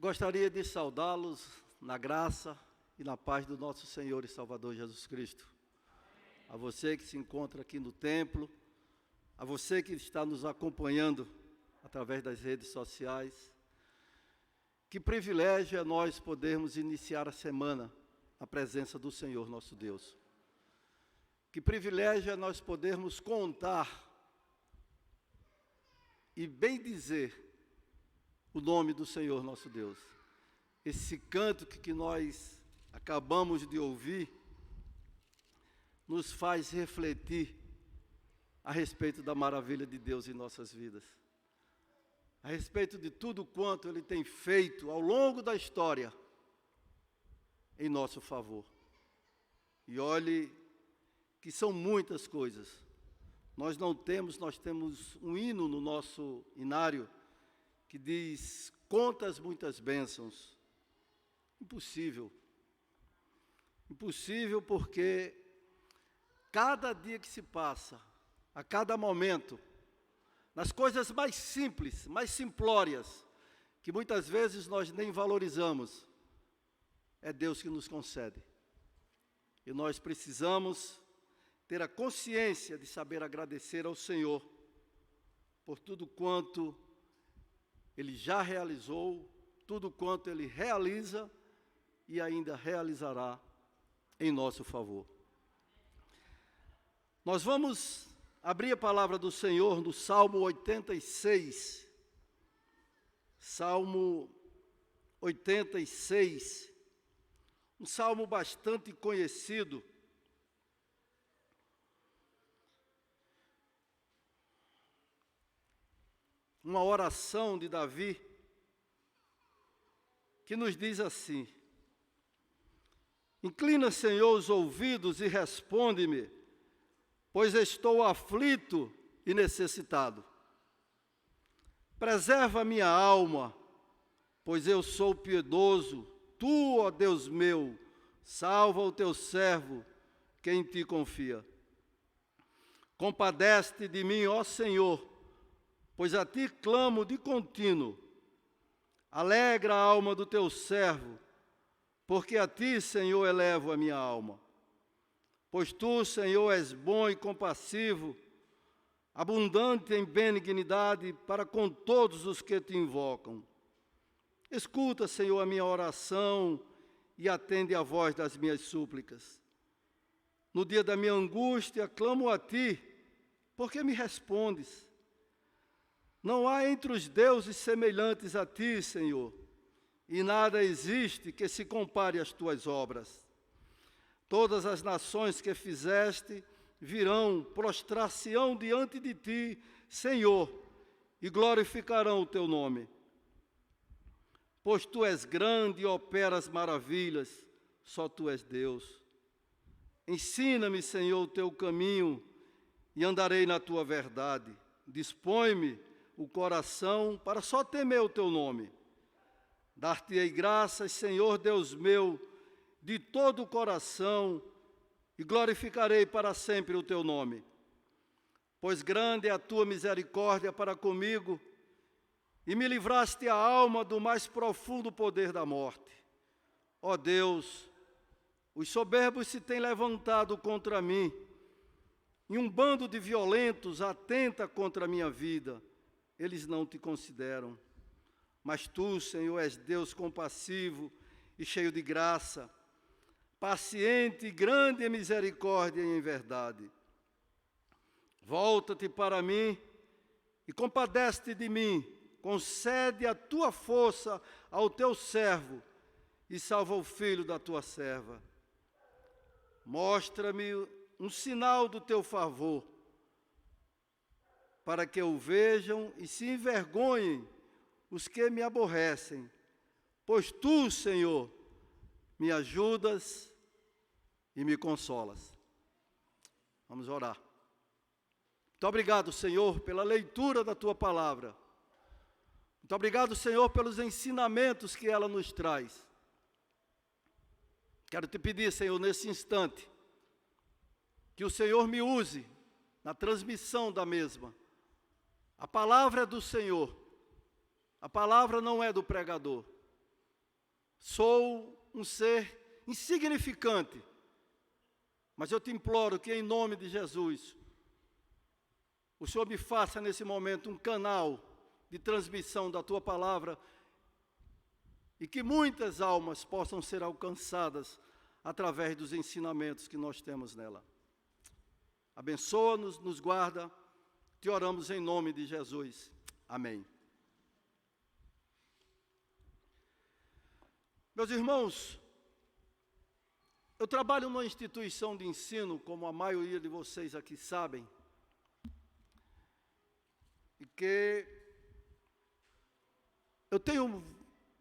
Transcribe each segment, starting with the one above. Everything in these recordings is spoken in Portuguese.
Gostaria de saudá-los na graça e na paz do nosso Senhor e Salvador Jesus Cristo. A você que se encontra aqui no templo, a você que está nos acompanhando através das redes sociais. Que privilégio é nós podermos iniciar a semana na presença do Senhor nosso Deus. Que privilégio é nós podermos contar e bem dizer o nome do Senhor nosso Deus. Esse canto que nós acabamos de ouvir nos faz refletir a respeito da maravilha de Deus em nossas vidas. A respeito de tudo quanto Ele tem feito ao longo da história em nosso favor. E olhe que são muitas coisas. Nós temos um hino no nosso inário que diz: quantas muitas bênçãos. Impossível. Impossível porque cada dia que se passa, a cada momento, nas coisas mais simples, mais simplórias, que muitas vezes nós nem valorizamos, é Deus que nos concede. E nós precisamos ter a consciência de saber agradecer ao Senhor por tudo quanto Ele já realizou, tudo quanto Ele realiza e ainda realizará em nosso favor. Nós vamos abrir a palavra do Senhor no Salmo 86. Salmo 86, um salmo bastante conhecido. Uma oração de Davi, que nos diz assim: inclina, Senhor, os ouvidos e responde-me, pois estou aflito e necessitado. Preserva a minha alma, pois eu sou piedoso. Tu, ó Deus meu, salva o teu servo, que em ti confia. Compadece-te de mim, ó Senhor, pois a ti clamo de contínuo. Alegra a alma do teu servo, porque a ti, Senhor, elevo a minha alma. Pois tu, Senhor, és bom e compassivo, abundante em benignidade para com todos os que te invocam. Escuta, Senhor, a minha oração e atende a voz das minhas súplicas. No dia da minha angústia, clamo a ti, porque me respondes. Não há entre os deuses semelhantes a ti, Senhor, e nada existe que se compare às tuas obras. Todas as nações que fizeste virão, prostrar-se-ão diante de ti, Senhor, e glorificarão o teu nome. Pois tu és grande e operas maravilhas, só tu és Deus. Ensina-me, Senhor, o teu caminho, e andarei na tua verdade. Dispõe-me o coração para só temer o teu nome. Dar-te-ei graças, Senhor Deus meu, de todo o coração, e glorificarei para sempre o teu nome. Pois grande é a tua misericórdia para comigo, e me livraste a alma do mais profundo poder da morte. Ó Deus, os soberbos se têm levantado contra mim, e um bando de violentos atenta contra a minha vida. Eles não te consideram. Mas tu, Senhor, és Deus compassivo e cheio de graça, paciente e grande em misericórdia e em verdade. Volta-te para mim e compadece-te de mim. Concede a tua força ao teu servo e salva o filho da tua serva. Mostra-me um sinal do teu favor, para que o vejam e se envergonhem os que me aborrecem. Pois tu, Senhor, me ajudas e me consolas. Vamos orar. Muito obrigado, Senhor, pela leitura da tua palavra. Muito obrigado, Senhor, pelos ensinamentos que ela nos traz. Quero te pedir, Senhor, nesse instante, que o Senhor me use na transmissão da mesma. A palavra é do Senhor. A palavra não é do pregador. Sou um ser insignificante, mas eu te imploro que, em nome de Jesus, o Senhor me faça nesse momento um canal de transmissão da Tua palavra e que muitas almas possam ser alcançadas através dos ensinamentos que nós temos nela. Abençoa-nos, nos guarda, te oramos em nome de Jesus. Amém. Meus irmãos, eu trabalho numa instituição de ensino, como a maioria de vocês aqui sabem, e que eu tenho,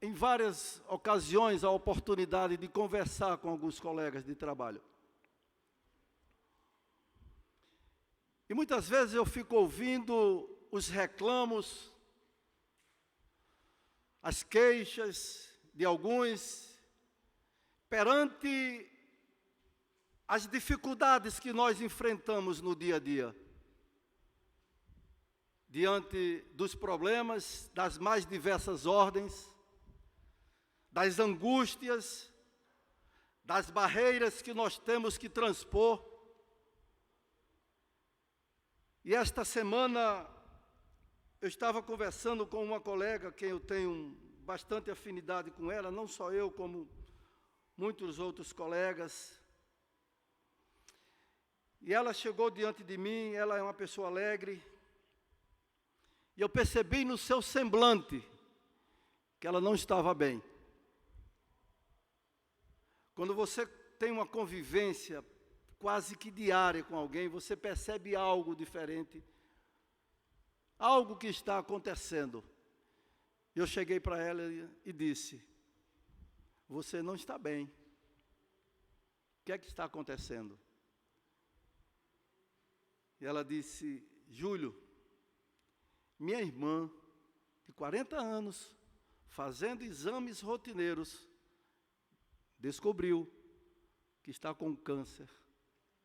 em várias ocasiões, a oportunidade de conversar com alguns colegas de trabalho. E muitas vezes eu fico ouvindo os reclamos, as queixas de alguns, perante as dificuldades que nós enfrentamos no dia a dia, diante dos problemas das mais diversas ordens, das angústias, das barreiras que nós temos que transpor. E esta semana eu estava conversando com uma colega, quem eu tenho bastante afinidade com ela, não só eu, como muitos outros colegas. E ela chegou diante de mim, ela é uma pessoa alegre, e eu percebi no seu semblante que ela não estava bem. Quando você tem uma convivência quase que diária com alguém, você percebe algo diferente, algo que está acontecendo. Eu cheguei para ela e disse: você não está bem. O que é que está acontecendo? E ela disse: Júlio, minha irmã, de 40 anos, fazendo exames rotineiros, descobriu que está com câncer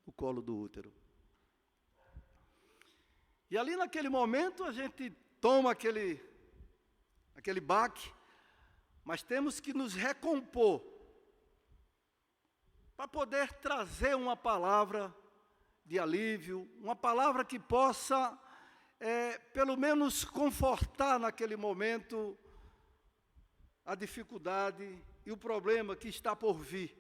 no colo do útero. E ali naquele momento a gente toma aquele baque, mas temos que nos recompor para poder trazer uma palavra de alívio, uma palavra que possa, pelo menos, confortar naquele momento a dificuldade e o problema que está por vir.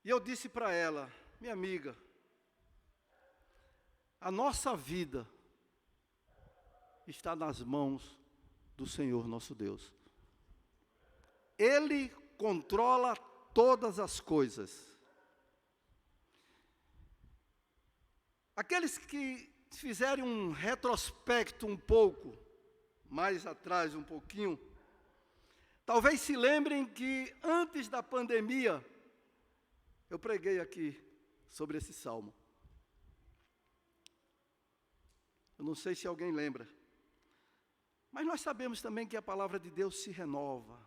E eu disse para ela: minha amiga, a nossa vida está nas mãos do Senhor nosso Deus. Ele controla todas as coisas. Aqueles que fizerem um retrospecto um pouco, mais atrás um pouquinho, talvez se lembrem que antes da pandemia, eu preguei aqui sobre esse salmo. Eu não sei se alguém lembra. Mas nós sabemos também que a palavra de Deus se renova.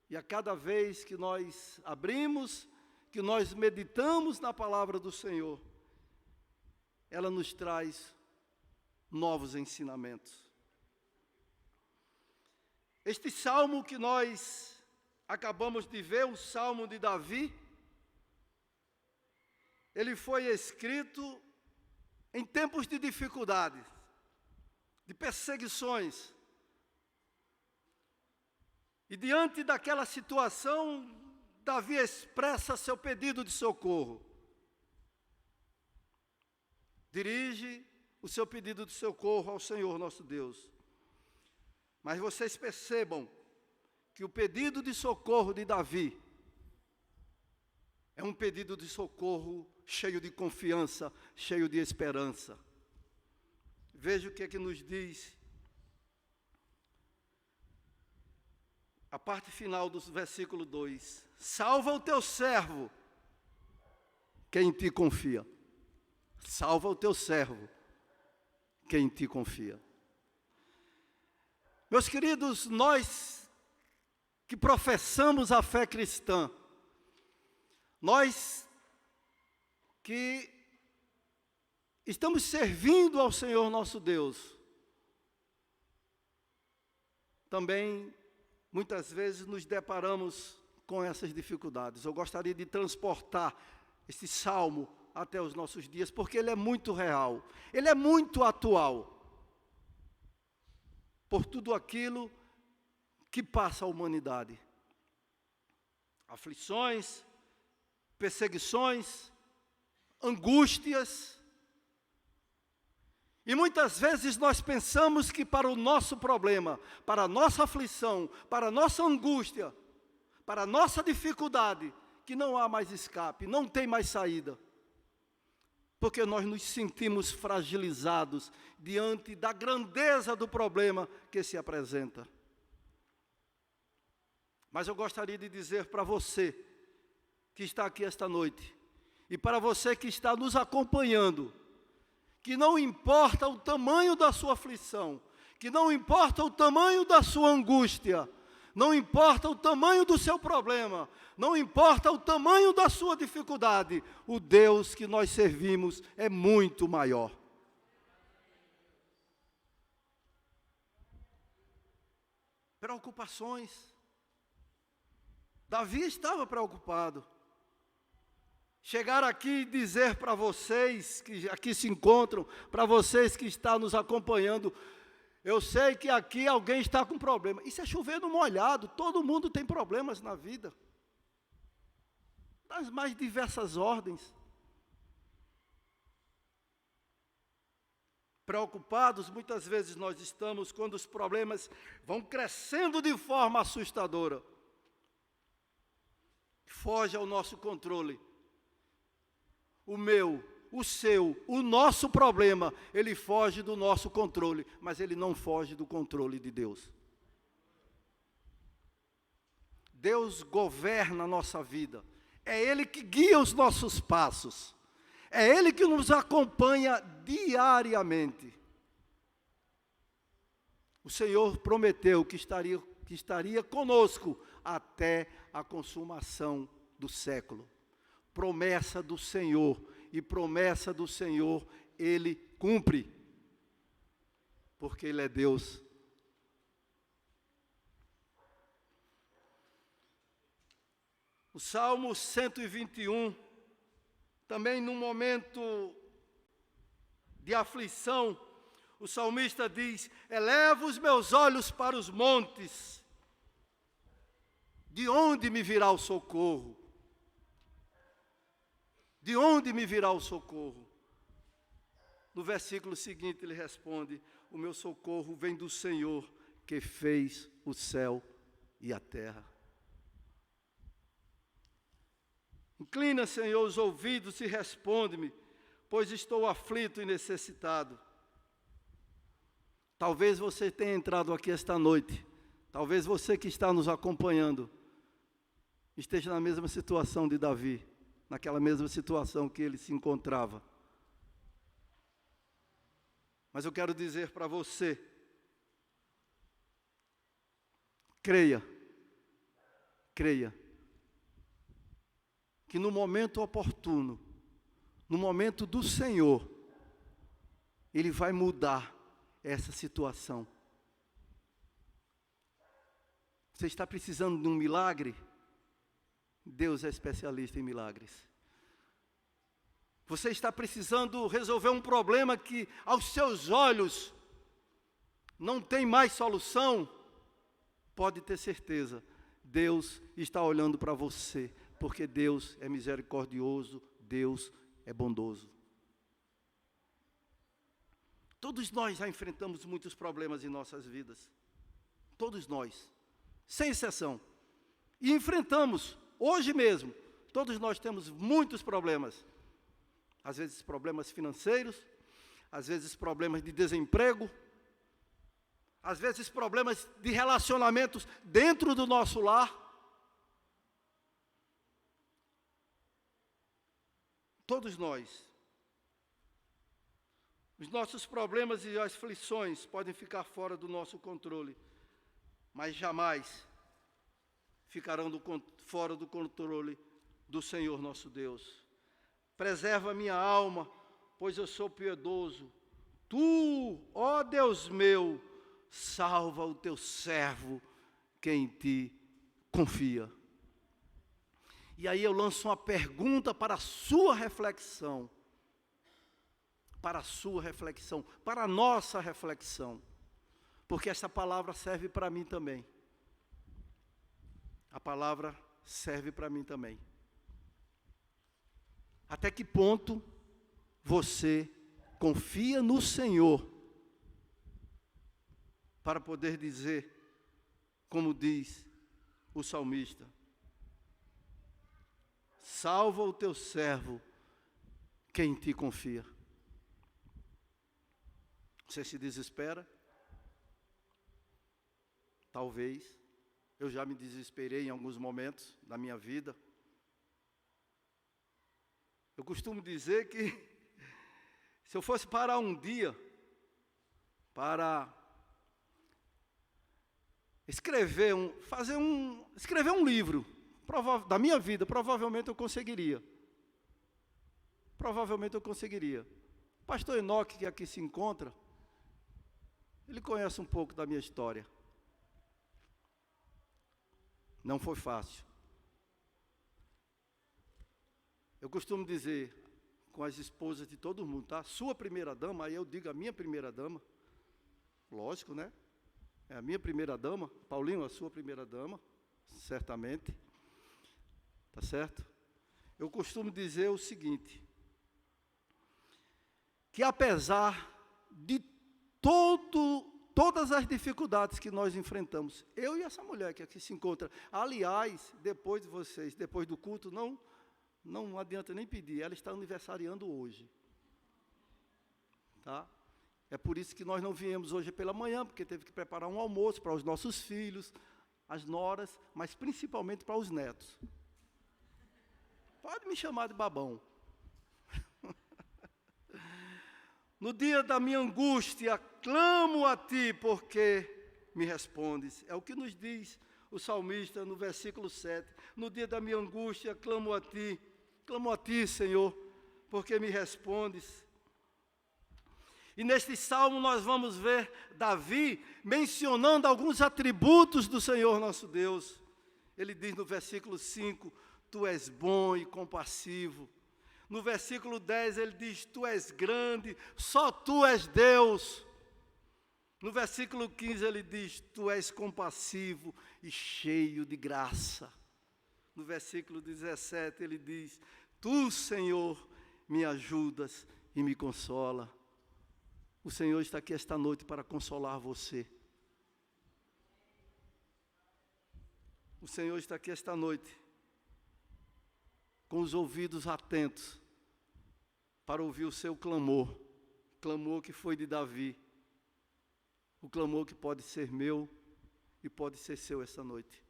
E a cada vez que nós abrimos, que nós meditamos na palavra do Senhor, ela nos traz novos ensinamentos. Este salmo que nós acabamos de ver, o Salmo de Davi, ele foi escrito em tempos de dificuldades, de perseguições. E diante daquela situação, Davi expressa seu pedido de socorro. Dirige o seu pedido de socorro ao Senhor nosso Deus. Mas vocês percebam que o pedido de socorro de Davi é um pedido de socorro cheio de confiança, cheio de esperança. Veja o que é que nos diz a parte final do versículo 2. Salva o teu servo, que em ti confia. Salva o teu servo, que em ti confia. Meus queridos, nós que professamos a fé cristã, nós que estamos servindo ao Senhor nosso Deus, também muitas vezes nos deparamos com essas dificuldades. Eu gostaria de transportar esse salmo até os nossos dias, porque ele é muito real, ele é muito atual, por tudo aquilo que passa a humanidade. Aflições, perseguições, angústias. E muitas vezes nós pensamos que para o nosso problema, para a nossa aflição, para a nossa angústia, para a nossa dificuldade, que não há mais escape, não tem mais saída. Porque nós nos sentimos fragilizados diante da grandeza do problema que se apresenta. Mas eu gostaria de dizer para você que está aqui esta noite, e para você que está nos acompanhando, que não importa o tamanho da sua aflição, que não importa o tamanho da sua angústia, não importa o tamanho do seu problema, não importa o tamanho da sua dificuldade, o Deus que nós servimos é muito maior. Preocupações. Davi estava preocupado. Chegar aqui e dizer para vocês que aqui se encontram, para vocês que estão nos acompanhando, eu sei que aqui alguém está com problema. Isso é chover no molhado, todo mundo tem problemas na vida. Das mais diversas ordens. Preocupados, muitas vezes nós estamos quando os problemas vão crescendo de forma assustadora. Foge ao nosso controle. O meu, o seu, o nosso problema, ele foge do nosso controle, mas ele não foge do controle de Deus. Deus governa a nossa vida. É Ele que guia os nossos passos. É Ele que nos acompanha diariamente. O Senhor prometeu que estaria conosco até a consumação do século. Promessa do Senhor, e promessa do Senhor Ele cumpre, porque Ele é Deus. O Salmo 121, também num momento de aflição, o salmista diz: eleva os meus olhos para os montes, de onde me virá o socorro? De onde me virá o socorro? No versículo seguinte ele responde: o meu socorro vem do Senhor, que fez o céu e a terra. Inclina, Senhor, os ouvidos e responde-me, pois estou aflito e necessitado. Talvez você tenha entrado aqui esta noite, talvez você que está nos acompanhando, esteja na mesma situação de Davi, naquela mesma situação que ele se encontrava. Mas eu quero dizer para você, creia, que no momento oportuno, no momento do Senhor, Ele vai mudar essa situação. Você está precisando de um milagre? Deus é especialista em milagres. Você está precisando resolver um problema que aos seus olhos não tem mais solução? Pode ter certeza, Deus está olhando para você, porque Deus é misericordioso, Deus é bondoso. Todos nós já enfrentamos muitos problemas em nossas vidas. Todos nós, sem exceção. E enfrentamos, hoje mesmo, todos nós temos muitos problemas. Às vezes problemas financeiros, às vezes problemas de desemprego, às vezes problemas de relacionamentos dentro do nosso lar. Todos nós. Os nossos problemas e as aflições podem ficar fora do nosso controle, mas jamais ficarão fora do controle do Senhor nosso Deus. Preserva a minha alma, pois eu sou piedoso. Tu, ó Deus meu, salva o teu servo quem em ti confia. E aí eu lanço uma pergunta para a sua reflexão. Para a sua reflexão, para a nossa reflexão. Porque essa palavra serve para mim também. A palavra serve para mim também. Até que ponto você confia no Senhor para poder dizer, como diz o salmista: salva o teu servo, quem em ti confia. Você se desespera? Talvez. Eu já me desesperei em alguns momentos da minha vida. Eu costumo dizer que se eu fosse parar um dia para escrever um livro da minha vida, provavelmente eu conseguiria. Provavelmente eu conseguiria. O pastor Enoque, que aqui se encontra, ele conhece um pouco da minha história. Não foi fácil. Eu costumo dizer com as esposas de todo mundo, tá? Sua primeira dama, aí eu digo a minha primeira dama. Lógico, né? É a minha primeira dama. Paulinho, a sua primeira dama, certamente. Tá certo? Eu costumo dizer o seguinte: que apesar de todas as dificuldades que nós enfrentamos, eu e essa mulher que aqui se encontra, aliás, depois de vocês, depois do culto, não adianta nem pedir, ela está aniversariando hoje. Tá? É por isso que nós não viemos hoje pela manhã, porque teve que preparar um almoço para os nossos filhos, as noras, mas principalmente para os netos. Pode me chamar de babão. No dia da minha angústia, clamo a ti, porque me respondes. É o que nos diz o salmista no versículo 7. No dia da minha angústia, clamo a ti, Senhor, porque me respondes. E neste salmo nós vamos ver Davi mencionando alguns atributos do Senhor nosso Deus. Ele diz no versículo 5, tu és bom e compassivo. No versículo 10 ele diz, tu és grande, só tu és Deus. No versículo 15 ele diz, tu és compassivo e cheio de graça. No versículo 17 ele diz, tu, Senhor, me ajudas e me consola. O Senhor está aqui esta noite para consolar você. O Senhor está aqui esta noite com os ouvidos atentos para ouvir o seu clamor que foi de Davi, o clamor que pode ser meu e pode ser seu esta noite.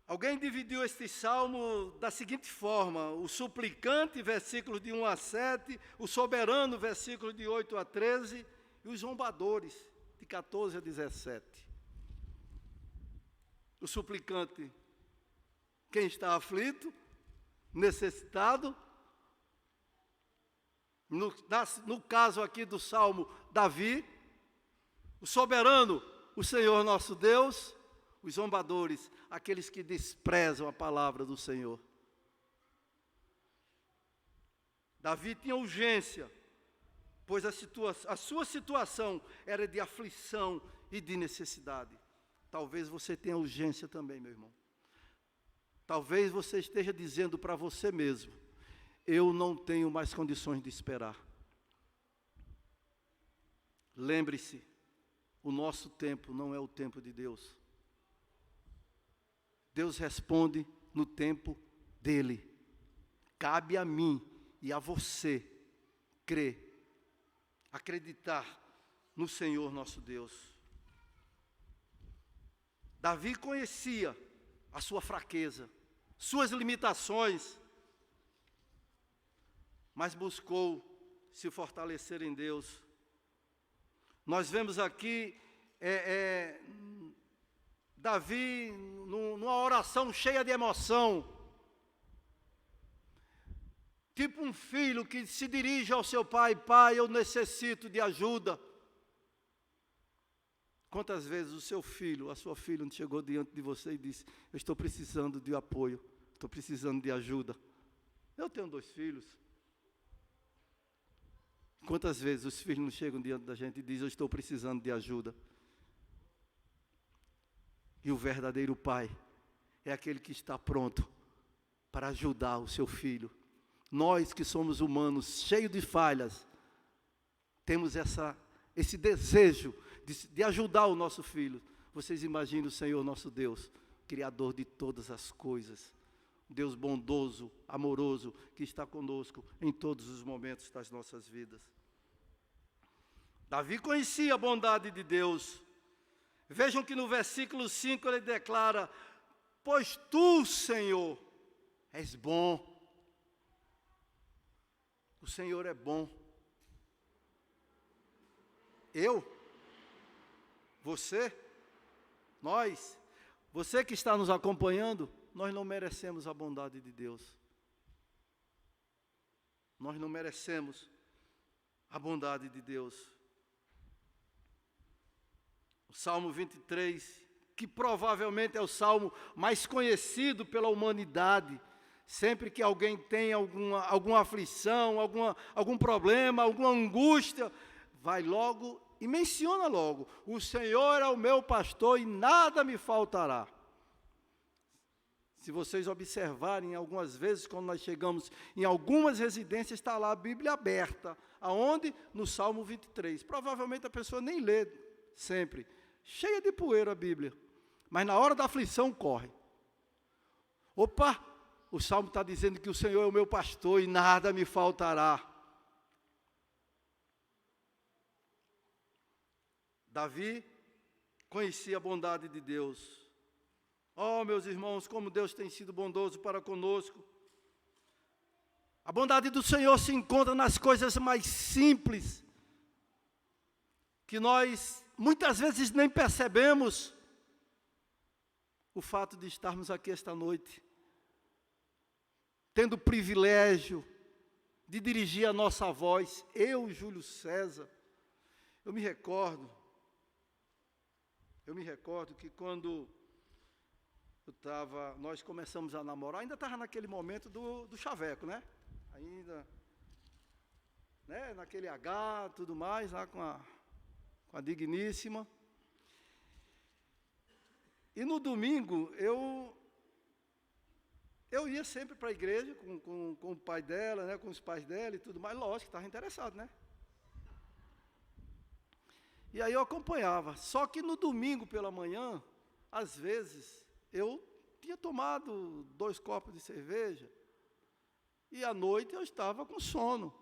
Alguém dividiu este salmo da seguinte forma: o suplicante, versículos de 1 a 7, o soberano, versículos de 8 a 13, e os zombadores, de 14 a 17. O suplicante, quem está aflito, necessitado. No caso aqui do salmo, Davi. O soberano, o Senhor nosso Deus. Os zombadores, aqueles que desprezam a palavra do Senhor. Davi tinha urgência, pois a sua situação era de aflição e de necessidade. Talvez você tenha urgência também, meu irmão. Talvez você esteja dizendo para você mesmo, eu não tenho mais condições de esperar. Lembre-se, o nosso tempo não é o tempo de Deus. Deus responde no tempo dele. Cabe a mim e a você crer, acreditar no Senhor nosso Deus. Davi conhecia a sua fraqueza, suas limitações, mas buscou se fortalecer em Deus. Nós vemos aqui Davi, numa oração cheia de emoção, tipo um filho que se dirige ao seu pai: pai, eu necessito de ajuda. Quantas vezes o seu filho, a sua filha, não chegou diante de você e disse: eu estou precisando de apoio, estou precisando de ajuda. Eu tenho 2 filhos. Quantas vezes os filhos não chegam diante da gente e dizem: eu estou precisando de ajuda? E o verdadeiro pai é aquele que está pronto para ajudar o seu filho. Nós que somos humanos, cheios de falhas, temos esse desejo de ajudar o nosso filho. Vocês imaginem o Senhor nosso Deus, Criador de todas as coisas, Deus bondoso, amoroso, que está conosco em todos os momentos das nossas vidas. Davi conhecia a bondade de Deus. Vejam que no versículo 5 ele declara: pois tu, Senhor, és bom. O Senhor é bom. Eu, você, nós, você que está nos acompanhando, nós não merecemos a bondade de Deus. Nós não merecemos a bondade de Deus. O Salmo 23, que provavelmente é o salmo mais conhecido pela humanidade. Sempre que alguém tem alguma aflição, algum problema, alguma angústia, vai logo e menciona logo: o Senhor é o meu pastor e nada me faltará. Se vocês observarem, algumas vezes, quando nós chegamos em algumas residências, está lá a Bíblia aberta. Aonde? No Salmo 23. Provavelmente a pessoa nem lê sempre. Cheia de poeira a Bíblia. Mas na hora da aflição corre. Opa! O Salmo está dizendo que o Senhor é o meu pastor e nada me faltará. Davi conhecia a bondade de Deus. Oh, meus irmãos, como Deus tem sido bondoso para conosco. A bondade do Senhor se encontra nas coisas mais simples, que nós muitas vezes nem percebemos. O fato de estarmos aqui esta noite, tendo o privilégio de dirigir a nossa voz, eu, Júlio César. Eu me recordo que quando nós começamos a namorar, ainda estava naquele momento do chaveco, né? Ainda, né, naquele H, tudo mais, lá com a digníssima. E no domingo, eu ia sempre para a igreja com o pai dela, né, com os pais dela e tudo mais. Lógico, estava interessado, né? E aí eu acompanhava. Só que no domingo pela manhã, às vezes, eu tinha tomado 2 copos de cerveja. E à noite eu estava com sono.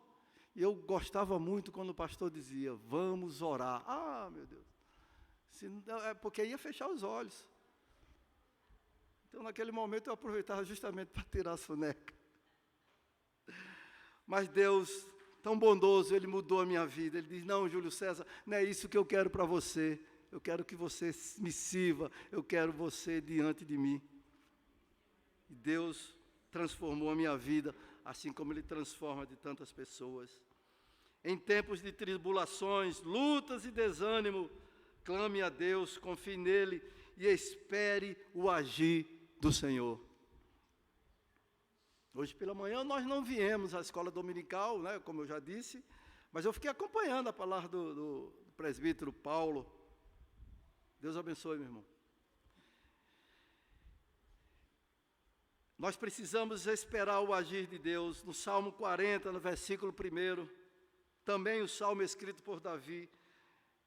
E eu gostava muito quando o pastor dizia: vamos orar. Ah, meu Deus. Porque ia fechar os olhos. Então, naquele momento, eu aproveitava justamente para tirar a soneca. Mas Deus, tão bondoso, Ele mudou a minha vida. Ele diz: não, Júlio César, não é isso que eu quero para você. Eu quero que você me sirva. Eu quero você diante de mim. E Deus transformou a minha vida, assim como Ele transforma de tantas pessoas. Em tempos de tribulações, lutas e desânimo, clame a Deus, confie nele e espere o agir do Senhor. Hoje pela manhã nós não viemos à escola dominical, né, como eu já disse, mas eu fiquei acompanhando a palavra do presbítero Paulo. Deus abençoe, meu irmão. Nós precisamos esperar o agir de Deus. No Salmo 40, no versículo 1, também o salmo escrito por Davi,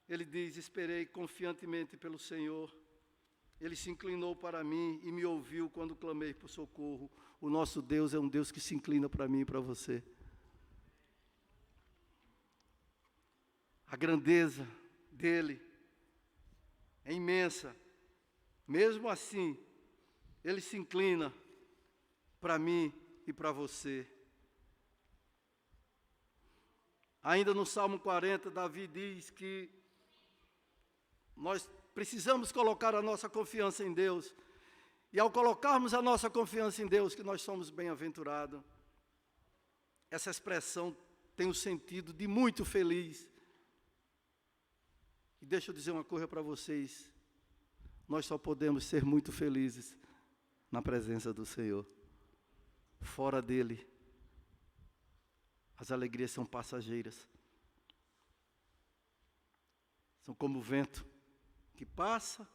ele diz: esperei confiantemente pelo Senhor. Ele se inclinou para mim e me ouviu quando clamei por socorro. O nosso Deus é um Deus que se inclina para mim e para você. A grandeza dele é imensa. Mesmo assim, ele se inclina para mim e para você. Ainda no Salmo 40, Davi diz que nós precisamos colocar a nossa confiança em Deus. E ao colocarmos a nossa confiança em Deus, que nós somos bem-aventurados. Essa expressão tem o sentido de muito feliz. E deixa eu dizer uma coisa para vocês, nós só podemos ser muito felizes na presença do Senhor. Fora dele, as alegrias são passageiras. São como o vento que passa,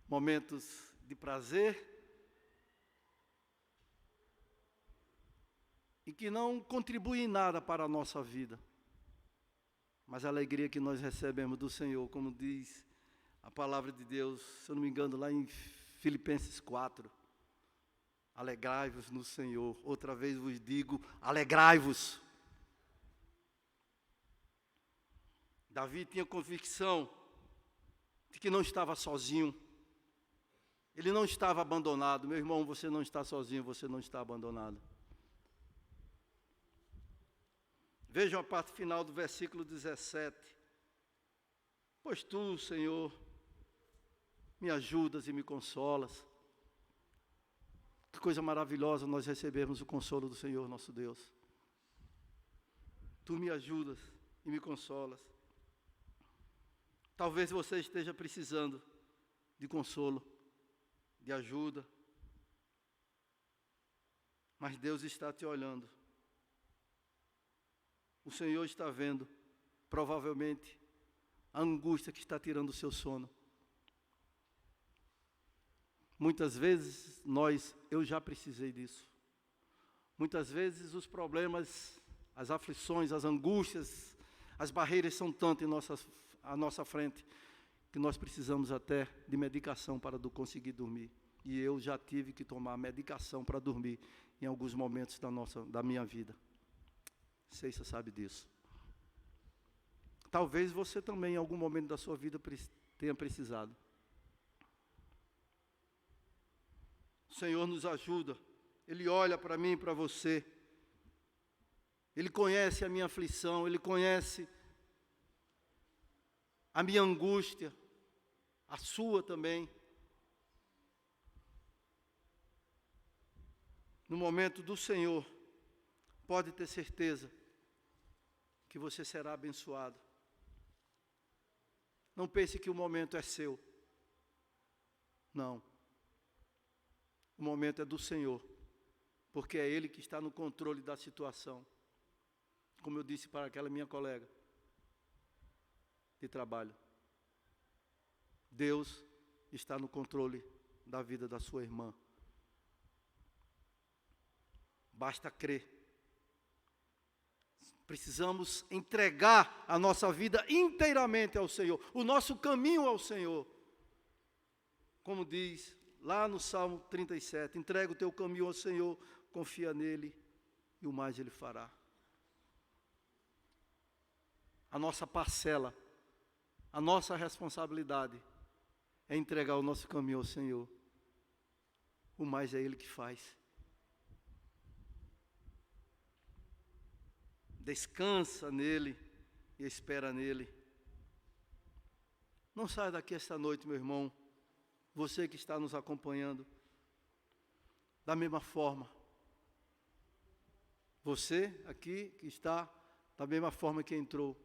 momentos de prazer, e que não contribuem em nada para a nossa vida. Mas a alegria que nós recebemos do Senhor, como diz a palavra de Deus, se eu não me engano, lá em Filipenses 4, alegrai-vos no Senhor. Outra vez vos digo, alegrai-vos. Davi tinha convicção de que não estava sozinho. Ele não estava abandonado. Meu irmão, você não está sozinho, você não está abandonado. Vejam a parte final do versículo 17. Pois tu, Senhor, me ajudas e me consolas. Que coisa maravilhosa nós recebemos o consolo do Senhor, nosso Deus. Tu me ajudas e me consolas. Talvez você esteja precisando de consolo, de ajuda. Mas Deus está te olhando. O Senhor está vendo, provavelmente, a angústia que está tirando o seu sono. Muitas vezes eu já precisei disso. Muitas vezes os problemas, as aflições, as angústias, as barreiras são tantas à nossa frente, que nós precisamos até de medicação para conseguir dormir. E eu já tive que tomar medicação para dormir em alguns momentos da minha vida. Não sei se você sabe disso. Talvez você também, em algum momento da sua vida, tenha precisado. O Senhor nos ajuda. Ele olha para mim e para você. Ele conhece a minha aflição, Ele conhece a minha angústia, a sua também. No momento do Senhor, pode ter certeza que você será abençoado. Não pense que o momento é seu. Não. O momento é do Senhor, porque é Ele que está no controle da situação. Como eu disse para aquela minha colega de trabalho. Deus está no controle da vida da sua irmã. Basta crer. Precisamos entregar a nossa vida inteiramente ao Senhor, o nosso caminho ao Senhor. Como diz lá no Salmo 37, entrega o teu caminho ao Senhor, confia nele e o mais Ele fará. A nossa parcela, a nossa responsabilidade é entregar o nosso caminho ao Senhor. O mais é Ele que faz. Descansa nele e espera nele. Não saia daqui esta noite, meu irmão, você que está nos acompanhando, da mesma forma. Você aqui que está da mesma forma que entrou.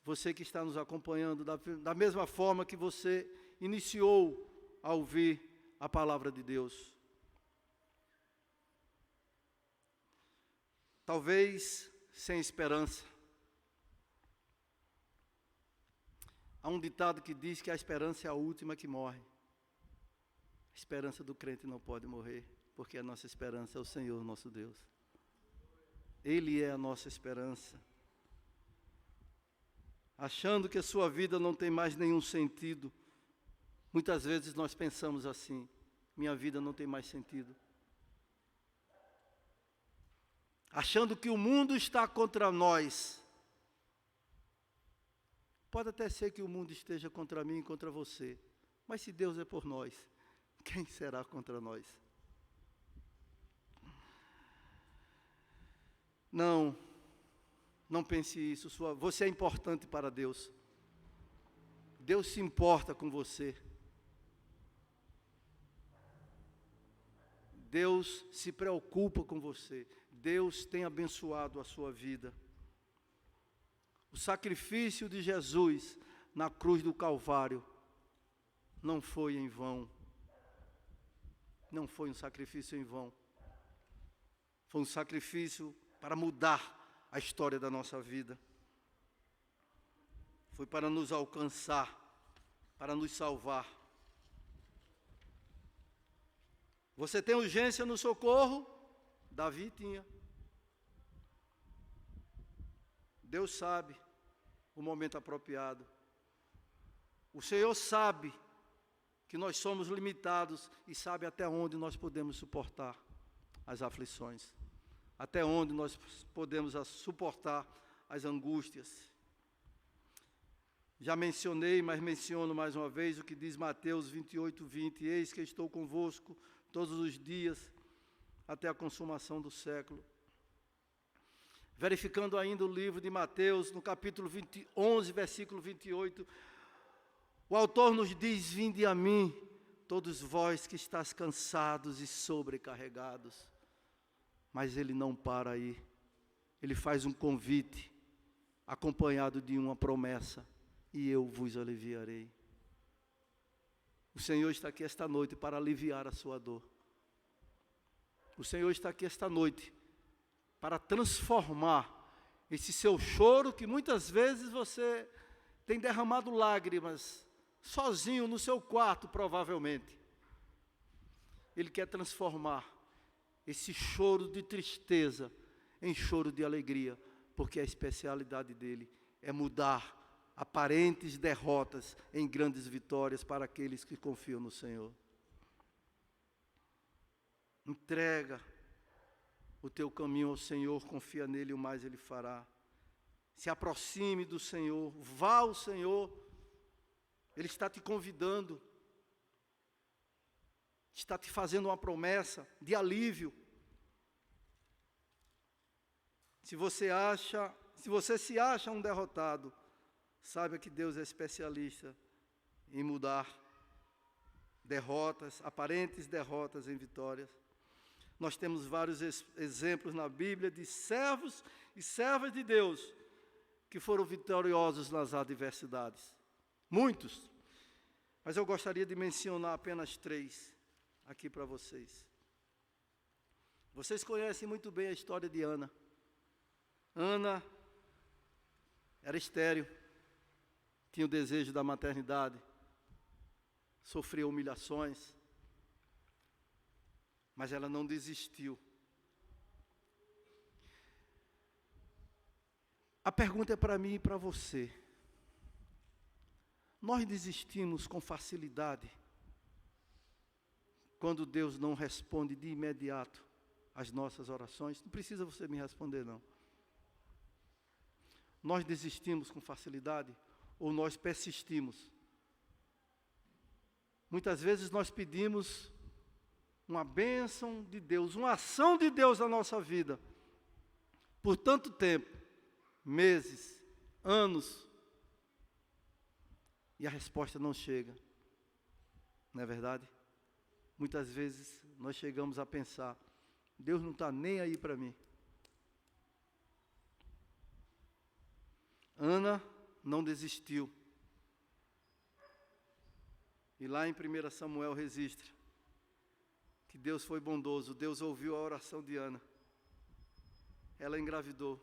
Você que está nos acompanhando da mesma forma que você iniciou a ouvir a palavra de Deus. Talvez sem esperança. Há um ditado que diz que a esperança é a última que morre. A esperança do crente não pode morrer, porque a nossa esperança é o Senhor, nosso Deus. Ele é a nossa esperança. Achando que a sua vida não tem mais nenhum sentido, muitas vezes nós pensamos assim: minha vida não tem mais sentido. Achando que o mundo está contra nós. Pode até ser que o mundo esteja contra mim e contra você, mas se Deus é por nós, quem será contra nós? Não pense isso. Você é importante para Deus. Deus se importa com você. Deus se preocupa com você. Deus tem abençoado a sua vida. O sacrifício de Jesus na cruz do Calvário não foi em vão. Não foi um sacrifício em vão. Foi um sacrifício para mudar a história da nossa vida. Foi para nos alcançar, para nos salvar. Você tem urgência no socorro? Davi tinha. Deus sabe o momento apropriado. O Senhor sabe que nós somos limitados e sabe até onde nós podemos suportar as aflições, até onde nós podemos suportar as angústias. Já mencionei, mas menciono mais uma vez o que diz Mateus 28:20, eis que estou convosco todos os dias até a consumação do século. Verificando ainda o livro de Mateus, no capítulo 11, versículo 28, o autor nos diz, vinde a mim, todos vós que estáis cansados e sobrecarregados. Mas ele não para aí, ele faz um convite, acompanhado de uma promessa, e eu vos aliviarei. O Senhor está aqui esta noite para aliviar a sua dor. O Senhor está aqui esta noite para transformar esse seu choro, que muitas vezes você tem derramado lágrimas, sozinho no seu quarto, provavelmente. Ele quer transformar esse choro de tristeza em choro de alegria, porque a especialidade dele é mudar aparentes derrotas em grandes vitórias para aqueles que confiam no Senhor. Entrega o teu caminho ao Senhor, confia nele, o mais ele fará. Se aproxime do Senhor, vá ao Senhor, ele está te convidando, está te fazendo uma promessa de alívio. Se você se acha um derrotado, saiba que Deus é especialista em mudar derrotas, aparentes derrotas em vitórias. Nós temos vários exemplos na Bíblia de servos e servas de Deus que foram vitoriosos nas adversidades. Muitos. Mas eu gostaria de mencionar apenas 3 aqui para vocês. Vocês conhecem muito bem a história de Ana. Ana era estéril, tinha o desejo da maternidade, sofreu humilhações, mas ela não desistiu. A pergunta é para mim e para você. Nós desistimos com facilidade quando Deus não responde de imediato às nossas orações? Não precisa você me responder, não. Nós desistimos com facilidade ou nós persistimos? Muitas vezes nós pedimos uma bênção de Deus, uma ação de Deus na nossa vida, por tanto tempo, meses, anos, e a resposta não chega, não é verdade? Muitas vezes nós chegamos a pensar, Deus não está nem aí para mim. Ana não desistiu. E lá em 1 Samuel registra que Deus foi bondoso, Deus ouviu a oração de Ana. Ela engravidou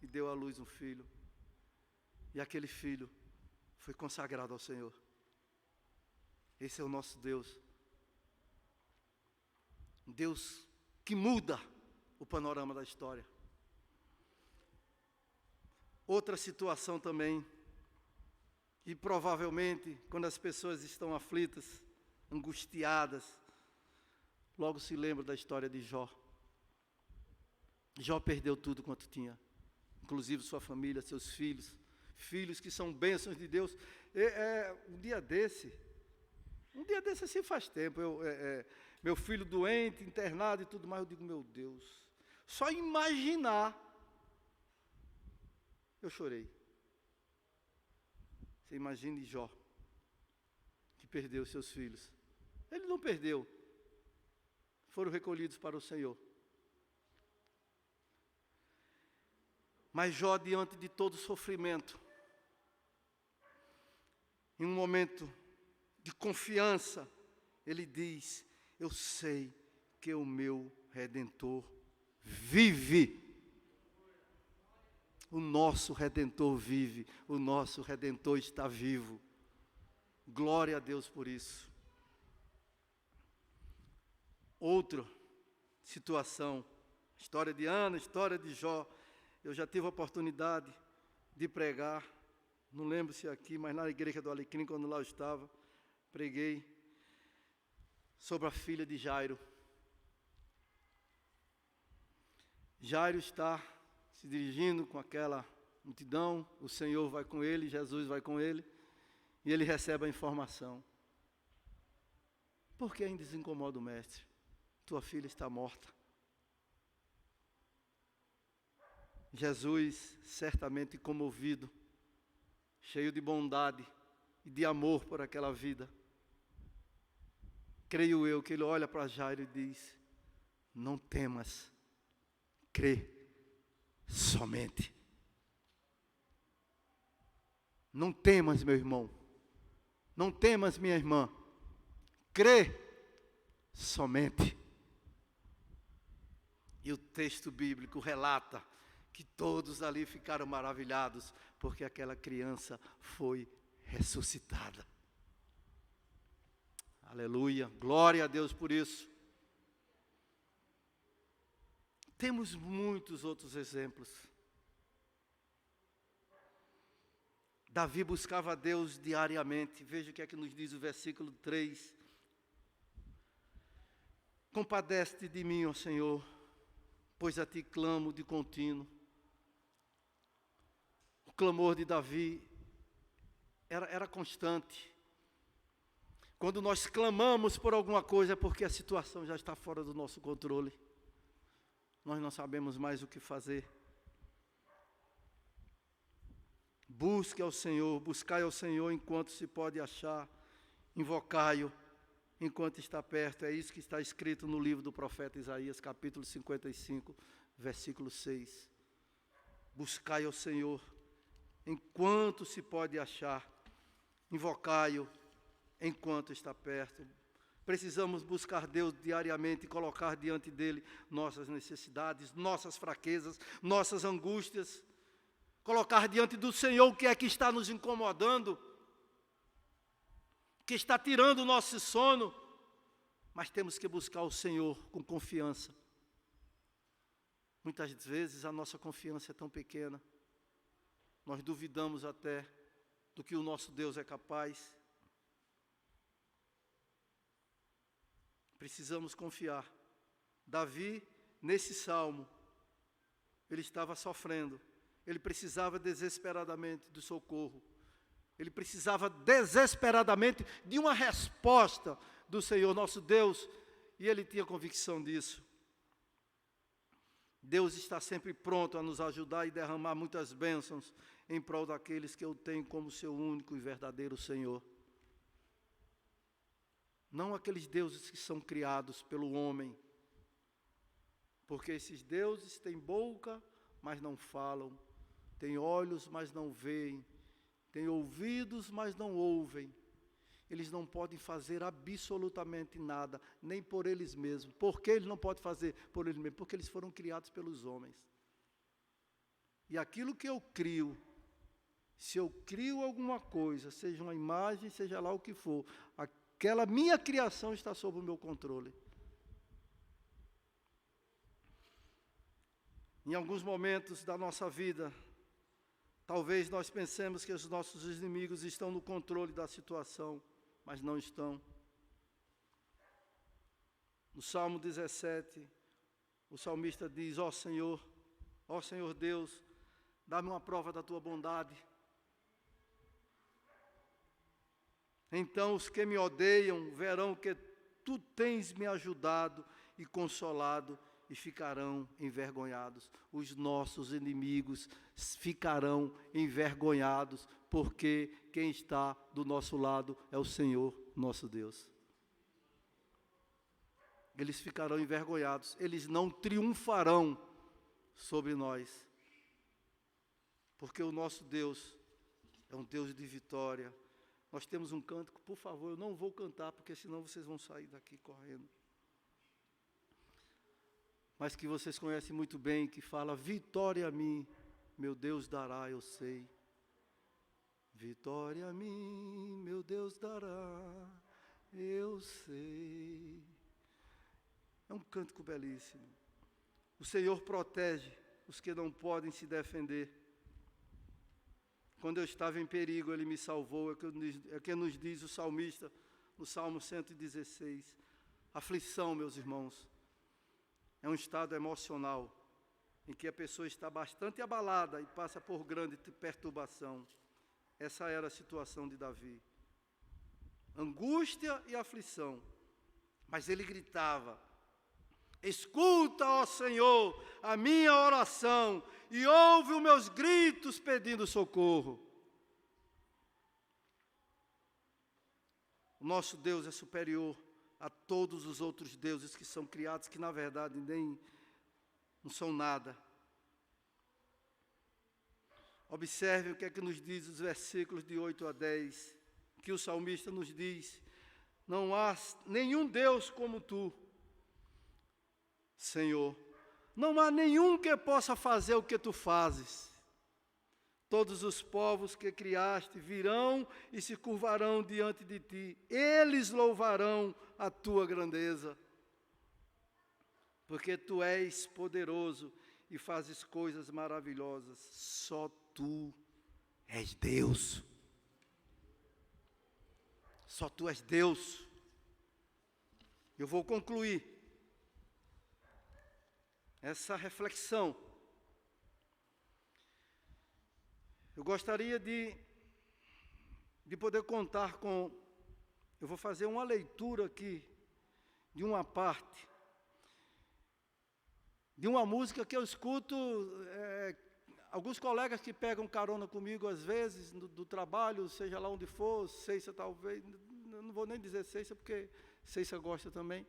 e deu à luz um filho. E aquele filho foi consagrado ao Senhor. Esse é o nosso Deus. Deus que muda o panorama da história. Outra situação também, e provavelmente quando as pessoas estão aflitas, angustiadas, logo se lembra da história de Jó. Jó perdeu tudo quanto tinha, inclusive sua família, seus filhos, filhos que são bênçãos de Deus. Um dia desse assim faz tempo, meu filho doente, internado e tudo mais, eu digo, meu Deus, só imaginar, eu chorei. Você imagine Jó, que perdeu seus filhos. Ele não perdeu, foram recolhidos para o Senhor. Mas Jó, diante de todo sofrimento, em um momento de confiança, ele diz: eu sei que o meu Redentor vive. O nosso Redentor vive, o nosso Redentor está vivo. Glória a Deus por isso. Outra situação, história de Ana, história de Jó. Eu já tive a oportunidade de pregar, não lembro se aqui, mas na igreja do Alecrim, quando lá eu estava, preguei sobre a filha de Jairo. Jairo está se dirigindo com aquela multidão, o Senhor vai com ele, Jesus vai com ele, e ele recebe a informação. Por que ainda se incomoda o mestre? Tua filha está morta. Jesus, certamente comovido, cheio de bondade e de amor por aquela vida, creio eu que ele olha para Jairo e diz: não temas, crê somente. Não temas, meu irmão, não temas, minha irmã, crê somente. E o texto bíblico relata que todos ali ficaram maravilhados, porque aquela criança foi ressuscitada. Aleluia, glória a Deus por isso. Temos muitos outros exemplos. Davi buscava a Deus diariamente. Veja o que é que nos diz o versículo 3. Compadece-te de mim, ó Senhor, pois a ti clamo de contínuo. O clamor de Davi era constante. Quando nós clamamos por alguma coisa é porque a situação já está fora do nosso controle. Nós não sabemos mais o que fazer. Busque ao Senhor, buscai ao Senhor enquanto se pode achar, invocai-o enquanto está perto. É isso que está escrito no livro do profeta Isaías, capítulo 55, versículo 6. Buscai ao Senhor enquanto se pode achar, invocai-o enquanto está perto. Precisamos buscar Deus diariamente e colocar diante dEle nossas necessidades, nossas fraquezas, nossas angústias. Colocar diante do Senhor o que é que está nos incomodando, que está tirando o nosso sono. Mas temos que buscar o Senhor com confiança. Muitas vezes a nossa confiança é tão pequena, nós duvidamos até do que o nosso Deus é capaz. Precisamos confiar. Davi, nesse salmo, ele estava sofrendo. Ele precisava desesperadamente do socorro. Ele precisava desesperadamente de uma resposta do Senhor, nosso Deus. E ele tinha convicção disso. Deus está sempre pronto a nos ajudar e derramar muitas bênçãos em prol daqueles que eu tenho como seu único e verdadeiro Senhor. Não aqueles deuses que são criados pelo homem, porque esses deuses têm boca, mas não falam, têm olhos, mas não veem, têm ouvidos, mas não ouvem. Eles não podem fazer absolutamente nada, nem por eles mesmos. Por que eles não podem fazer por eles mesmos? Porque eles foram criados pelos homens. E aquilo que eu crio, se eu crio alguma coisa, seja uma imagem, seja lá o que for, aquela minha criação está sob o meu controle. Em alguns momentos da nossa vida, talvez nós pensemos que os nossos inimigos estão no controle da situação, mas não estão. No Salmo 17, o salmista diz: ó Senhor Deus, dá-me uma prova da tua bondade. Então os que me odeiam verão que tu tens me ajudado e consolado e ficarão envergonhados. Os nossos inimigos ficarão envergonhados, porque quem está do nosso lado é o Senhor, nosso Deus. Eles ficarão envergonhados, eles não triunfarão sobre nós. porque o nosso Deus é um Deus de vitória. Nós temos um cântico, por favor, eu não vou cantar, porque senão vocês vão sair daqui correndo. Mas que vocês conhecem muito bem, que fala: vitória a mim, meu Deus dará, eu sei. Vitória a mim, meu Deus dará, eu sei. É um cântico belíssimo. O Senhor protege os que não podem se defender. Quando eu estava em perigo, Ele me salvou, é o que nos diz o salmista no Salmo 116. Aflição, meus irmãos, é um estado emocional em que a pessoa está bastante abalada e passa por grande perturbação. Essa era a situação de Davi. Angústia e aflição. Mas ele gritava: escuta, ó Senhor, a minha oração e ouve os meus gritos pedindo socorro. O nosso Deus é superior a todos os outros deuses que são criados, que na verdade nem não são nada. Observe o que é que nos diz os versículos de 8 a 10, que o salmista nos diz: não há nenhum Deus como tu, Senhor. Não há nenhum que possa fazer o que tu fazes. Todos os povos que criaste virão e se curvarão diante de ti. Eles louvarão a tua grandeza. Porque tu és poderoso e fazes coisas maravilhosas. Só tu és Deus. Só tu és Deus. Eu vou concluir essa reflexão. Eu gostaria de poder contar com... Eu vou fazer uma leitura aqui de uma parte, de uma música que eu escuto, alguns colegas que pegam carona comigo às vezes, do trabalho, seja lá onde for, Ceiça talvez, eu não vou nem dizer Ceiça, porque Ceiça gosta também.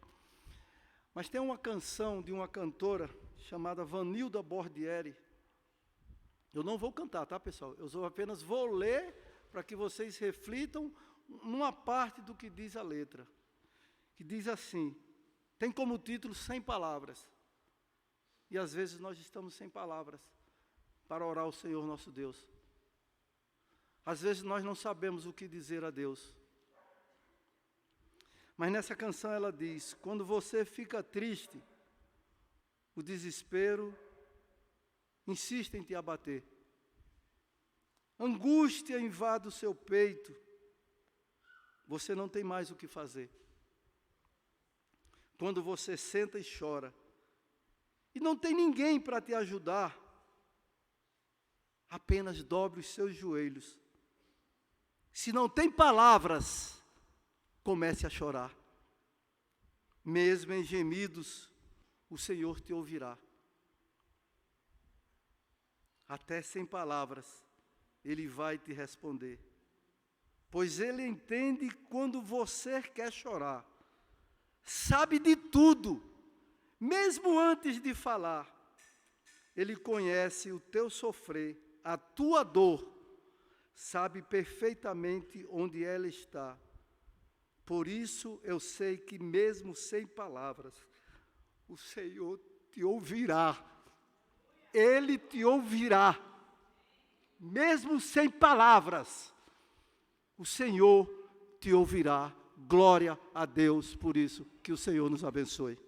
Mas tem uma canção de uma cantora chamada Vanilda Bordieri. Eu não vou cantar, tá, pessoal? Eu apenas vou ler para que vocês reflitam numa parte do que diz a letra. Que diz assim, tem como título 100 palavras. E às vezes nós estamos sem palavras para orar ao Senhor nosso Deus. Às vezes nós não sabemos o que dizer a Deus. Mas nessa canção ela diz: quando você fica triste, o desespero insiste em te abater. Angústia invade o seu peito. Você não tem mais o que fazer. Quando você senta e chora, e não tem ninguém para te ajudar, apenas dobre os seus joelhos. Se não tem palavras, comece a chorar. Mesmo em gemidos, o Senhor te ouvirá. Até sem palavras, Ele vai te responder. Pois Ele entende quando você quer chorar. Sabe de tudo, mesmo antes de falar. Ele conhece o teu sofrer, a tua dor. Sabe perfeitamente onde ela está. Por isso eu sei que mesmo sem palavras, o Senhor te ouvirá. Ele te ouvirá. Mesmo sem palavras, o Senhor te ouvirá. Glória a Deus por isso. Que o Senhor nos abençoe.